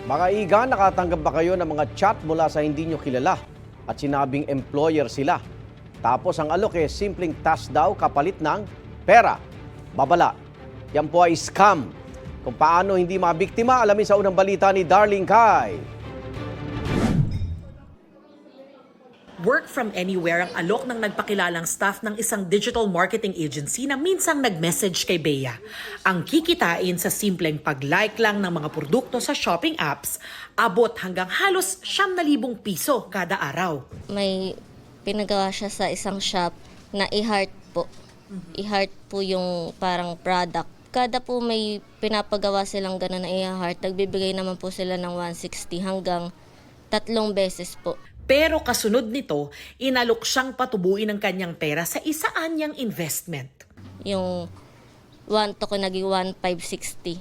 Mga iga, nakatanggap ba kayo ng mga chat mula sa hindi nyo kilala at sinabing employer sila? Tapos ang alok simpleng task daw kapalit ng pera. Babala. Yan po ay scam. Kung paano hindi mabiktima, alamin sa unang balita ni Darlene Kai. Work from anywhere ang alok ng nagpakilalang staff ng isang digital marketing agency na minsang nag-message kay Bea. Ang kikitain sa simpleng pag-like lang ng mga produkto sa shopping apps, abot hanggang halos 9,000 piso kada araw. May pinagawa siya sa isang shop na i-heart po. I-heart po yung parang product. Kada po may pinapagawa silang gano'n na i-heart, nagbibigay naman po sila ng 160 hanggang 3 beses po. Pero kasunod nito, inalok siyang patubuin ng kanyang pera sa isaan niyang investment. Yung 1 to ko naging 1,560.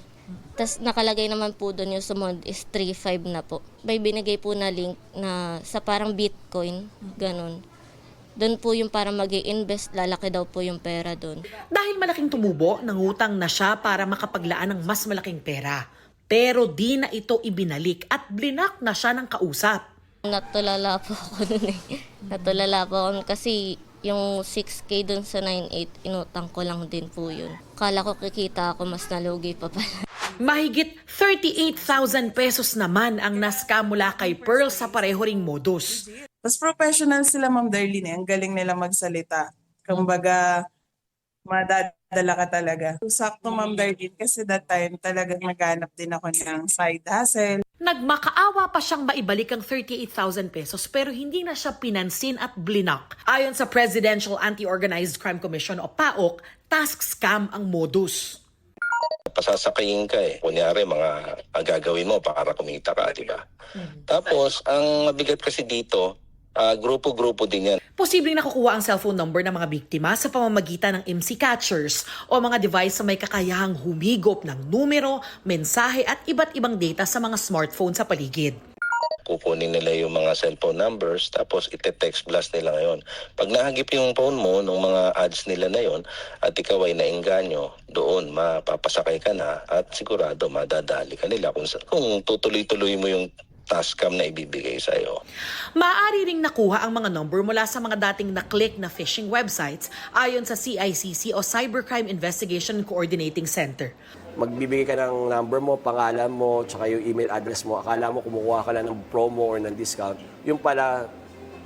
Tapos nakalagay naman po doon yung sumunod is 3,500 na po. May binigay po na link na sa parang Bitcoin, ganun. Doon po yung para mag-i-invest, lalaki daw po yung pera doon. Dahil malaking tumubo, nangutang na siya para makapaglaan ng mas malaking pera. Pero di na ito ibinalik at blinak na siya ng kausap. Natulala po ako nun Natulala po ako kasi yung 6K dun sa 9,800, inutang ko lang din po yun. Kala ko kikita ako, mas nalugi pa pala. Mahigit 38,000 pesos naman ang nascam mula kay Pearl sa pareho ring modus. Mas professional sila, Ma'am Darlene. Ang galing nila magsalita. Kumbaga, madadala ka talaga. Sakto, Ma'am Darlene, kasi that time talagang naghanap din ako ng side hustle. Nagmakaawa pa siyang maibalik ang 38,000 pesos pero hindi na siya pinansin at blinak. Ayon sa Presidential Anti-Organized Crime Commission o PAOK, task scam ang modus. Pasasakayin ka Kunyari, mga gagawin mo para kumita ka, di ba? Tapos, ang mabigat kasi dito, grupo-grupo din yan. Posibleng nakukuha ang cellphone number ng mga biktima sa pamamagitan ng MC catchers o mga device na may kakayahang humigop ng numero, mensahe at iba't ibang data sa mga smartphone sa paligid. Kukunin nila yung mga cellphone numbers, tapos ite-text blast nila ngayon. Pag nahagip yung phone mo ng mga ads nila na yon at ikaw ay naengganyo, doon mapapasakay ka na at sigurado madadali ka nila kung tutuloy-tuloy mo yung task scam na ibibigay sa'yo. Maaari ring nakuha ang mga number mula sa mga dating na-click na phishing websites ayon sa CICC o Cybercrime Investigation Coordinating Center. Magbibigay ka ng number mo, pangalan mo, tsaka yung email address mo. Akala mo kumukuha ka lang ng promo or ng discount. Yung pala,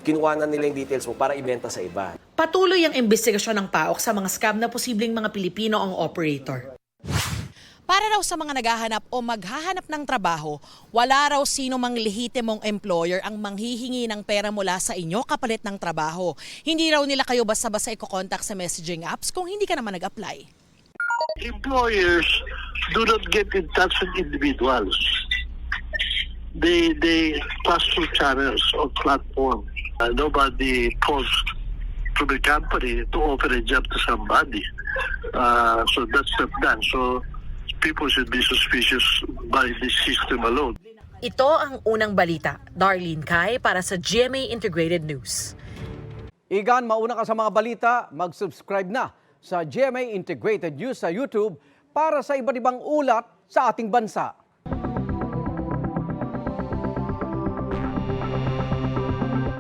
kinuha na nila yung details mo para ibenta sa iba. Patuloy ang investigasyon ng PAOK sa mga scam na posibleng mga Pilipino ang operator. Para raw sa mga naghahanap o maghahanap ng trabaho, wala raw sino mang lehitimong employer ang manghihingi ng pera mula sa inyo kapalit ng trabaho. Hindi raw nila kayo basta-basta i-contact sa messaging apps kung hindi ka naman nag-apply. Employers do not get in touch with individuals. They pass through channels or platform. Nobody calls to the company to offer a job to somebody. So that's not done. So people should be suspicious by this system alone. Ito ang unang balita. Darlene Kai para sa GMA Integrated News. Igan, mauna ka sa mga balita, mag-subscribe na sa GMA Integrated News sa YouTube para sa iba't ibang ulat sa ating bansa.